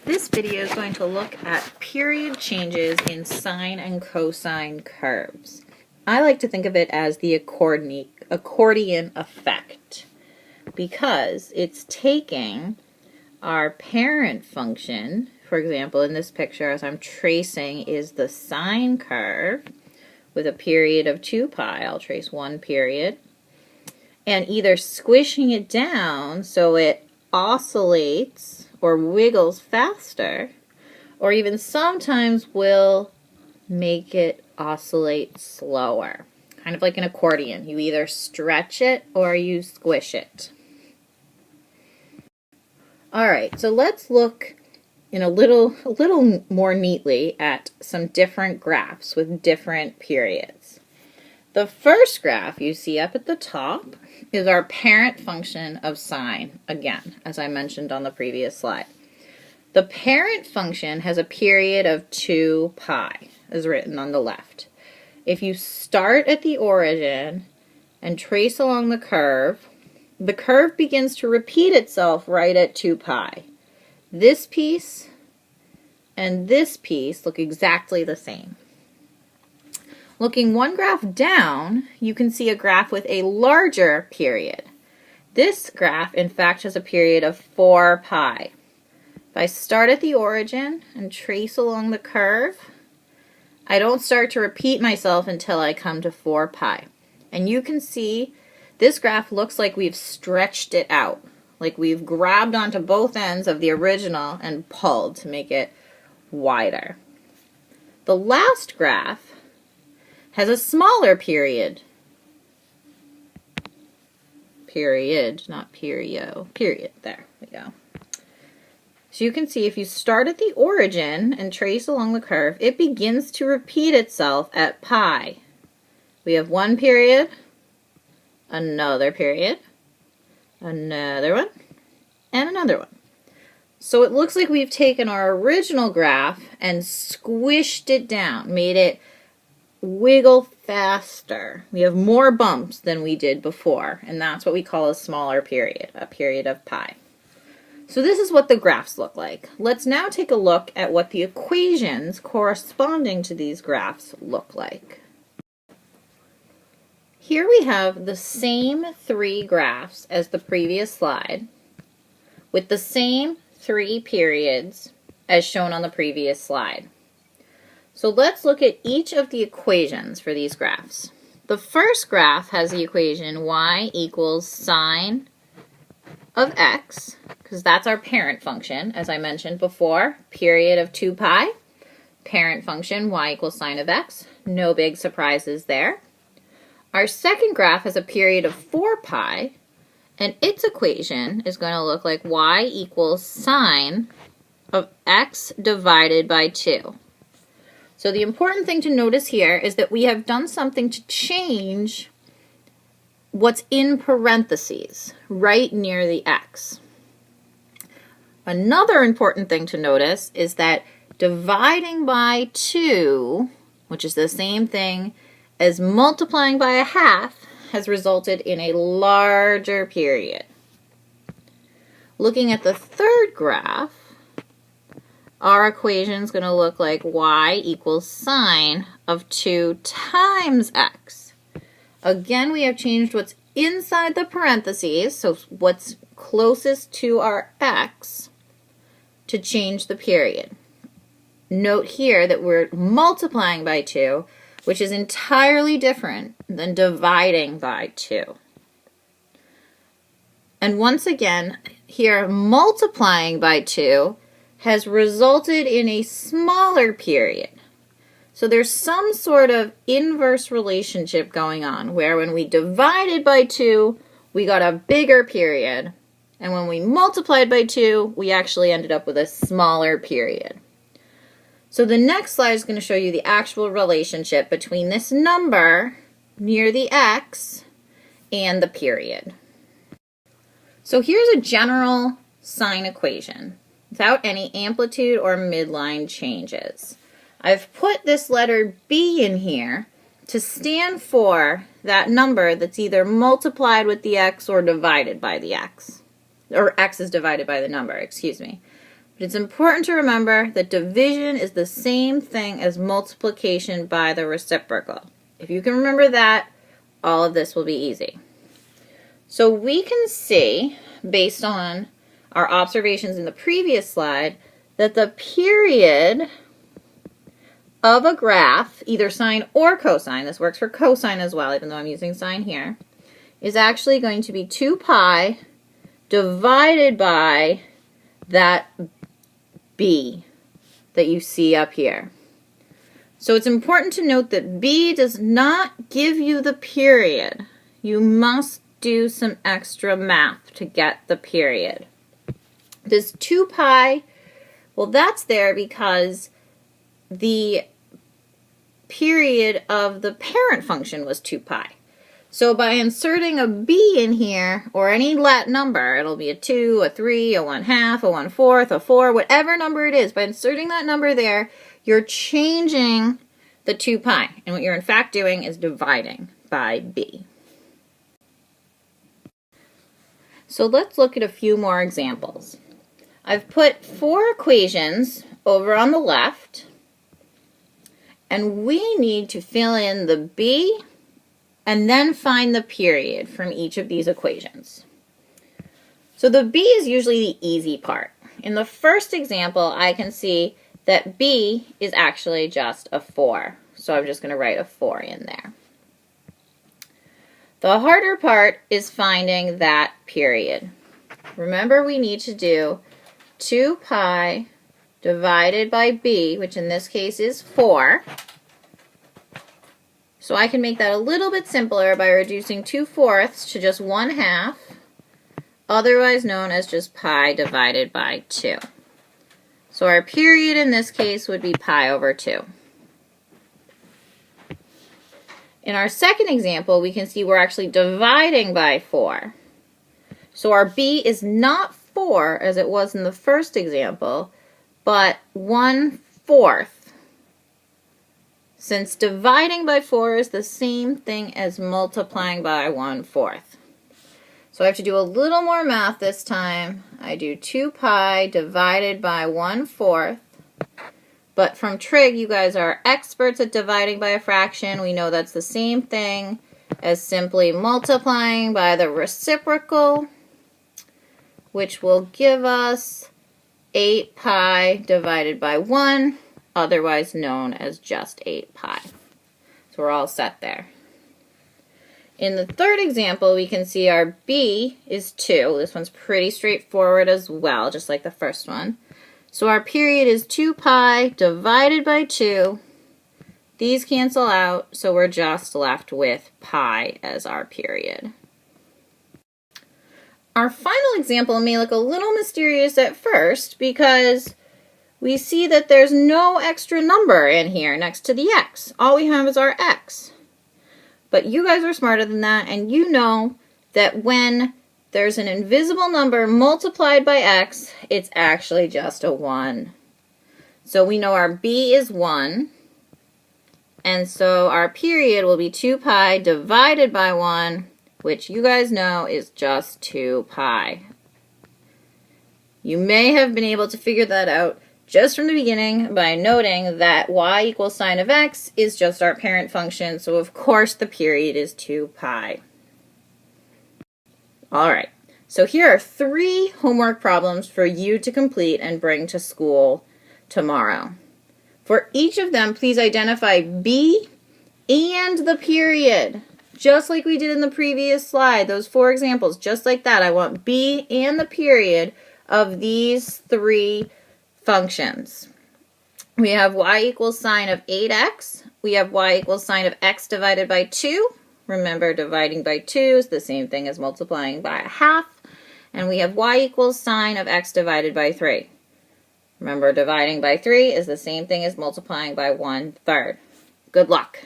This video is going to look at period changes in sine and cosine curves. I like to think of it as the accordion effect because it's taking our parent function, for example, in this picture as I'm tracing is the sine curve with a period of 2 pi. I'll trace one period, and either squishing it down so it oscillates or wiggles faster, or even sometimes will make it oscillate slower. Kind of like an accordion. You either stretch it or you squish it. Alright, so let's look in a little more neatly at some different graphs with different periods. The first graph you see up at the top is our parent function of sine, again, as I mentioned on the previous slide. The parent function has a period of 2 pi, as written on the left. If you start at the origin and trace along the curve begins to repeat itself right at 2 pi. This piece and this piece look exactly the same. Looking one graph down, you can see a graph with a larger period. This graph, in fact, has a period of 4 pi. If I start at the origin and trace along the curve, I don't start to repeat myself until I come to 4 pi. And you can see this graph looks like we've stretched it out, like we've grabbed onto both ends of the original and pulled to make it wider. The last graph has a smaller period. Period, not perio. Period. There we go. So you can see if you start at the origin and trace along the curve, it begins to repeat itself at pi. We have one period, another period, another one, and another one. So it looks like we've taken our original graph and squished it down, made it wiggle faster. We have more bumps than we did before, and that's what we call a smaller period, a period of pi. So this is what the graphs look like. Let's now take a look at what the equations corresponding to these graphs look like. Here we have the same 3 graphs as the previous slide, with the same 3 periods as shown on the previous slide. So let's look at each of the equations for these graphs. The first graph has the equation y equals sine of x, because that's our parent function, as I mentioned before, period of 2 pi, parent function y equals sine of x, no big surprises there. Our second graph has a period of 4 pi, and its equation is going to look like y equals sine of x divided by 2. So the important thing to notice here is that we have done something to change what's in parentheses right near the x. Another important thing to notice is that dividing by 2, which is the same thing as multiplying by a half, has resulted in a larger period. Looking at the third graph, our equation is going to look like y equals sine of 2 times x. Again, we have changed what's inside the parentheses, so what's closest to our x, to change the period. Note here that we're multiplying by 2, which is entirely different than dividing by 2. And once again, here multiplying by 2 has resulted in a smaller period. So there's some sort of inverse relationship going on where when we divided by 2, we got a bigger period, and when we multiplied by 2, we actually ended up with a smaller period. So the next slide is going to show you the actual relationship between this number near the x and the period. So here's a general sine equation without any amplitude or midline changes. I've put this letter b in here to stand for that number that's either multiplied with the x or divided by the x. Or x is divided by the number, excuse me. But it's important to remember that division is the same thing as multiplication by the reciprocal. If you can remember that, all of this will be easy. So we can see, based on our observations in the previous slide, that the period of a graph, either sine or cosine, this works for cosine as well, even though I'm using sine here, is actually going to be 2 pi divided by that b that you see up here. So it's important to note that b does not give you the period. You must do some extra math to get the period. This 2 pi, well, that's there because the period of the parent function was 2 pi. So by inserting a b in here, or any Latin number, it'll be a 2, a 3, a 1/2, a 1/4, a 4, whatever number it is, by inserting that number there, you're changing the 2 pi. And what you're in fact doing is dividing by b. So let's look at a few more examples. I've put 4 equations over on the left, and we need to fill in the b and then find the period from each of these equations. So the b is usually the easy part. In the first example, I can see that b is actually just a 4. So I'm just going to write a 4 in there. The harder part is finding that period. Remember, we need to do 2 pi divided by b, which in this case is 4. So I can make that a little bit simpler by reducing 2/4 to just 1/2, otherwise known as just pi divided by 2. So our period in this case would be pi over 2. In our second example, we can see we're actually dividing by 4. So our b is not 4 as it was in the first example, but 1/4. Since dividing by 4 is the same thing as multiplying by 1/4. So I have to do a little more math this time. I do 2 pi divided by 1/4. But from Trig, you guys are experts at dividing by a fraction. We know that's the same thing as simply multiplying by the reciprocal, which will give us 8 pi divided by 1, otherwise known as just 8 pi. So we're all set there. In the third example, we can see our b is 2. This one's pretty straightforward as well, just like the first one. So our period is 2 pi divided by 2. These cancel out, so we're just left with pi as our period. Our final example may look a little mysterious at first because we see that there's no extra number in here next to the x. All we have is our x. But you guys are smarter than that, and you know that when there's an invisible number multiplied by x, it's actually just a 1. So we know our b is 1, and so our period will be 2 pi divided by 1, which you guys know is just 2 pi. You may have been able to figure that out just from the beginning by noting that y equals sine of x is just our parent function, so of course the period is 2 pi. Alright, so here are 3 homework problems for you to complete and bring to school tomorrow. For each of them, please identify b and the period, just like we did in the previous slide, those 4 examples, just like that. I want b and the period of these 3 functions. We have y equals sine of 8x. We have y equals sine of x divided by 2. Remember, dividing by 2 is the same thing as multiplying by a half. And we have y equals sine of x divided by 3. Remember, dividing by 3 is the same thing as multiplying by 1/3. Good luck.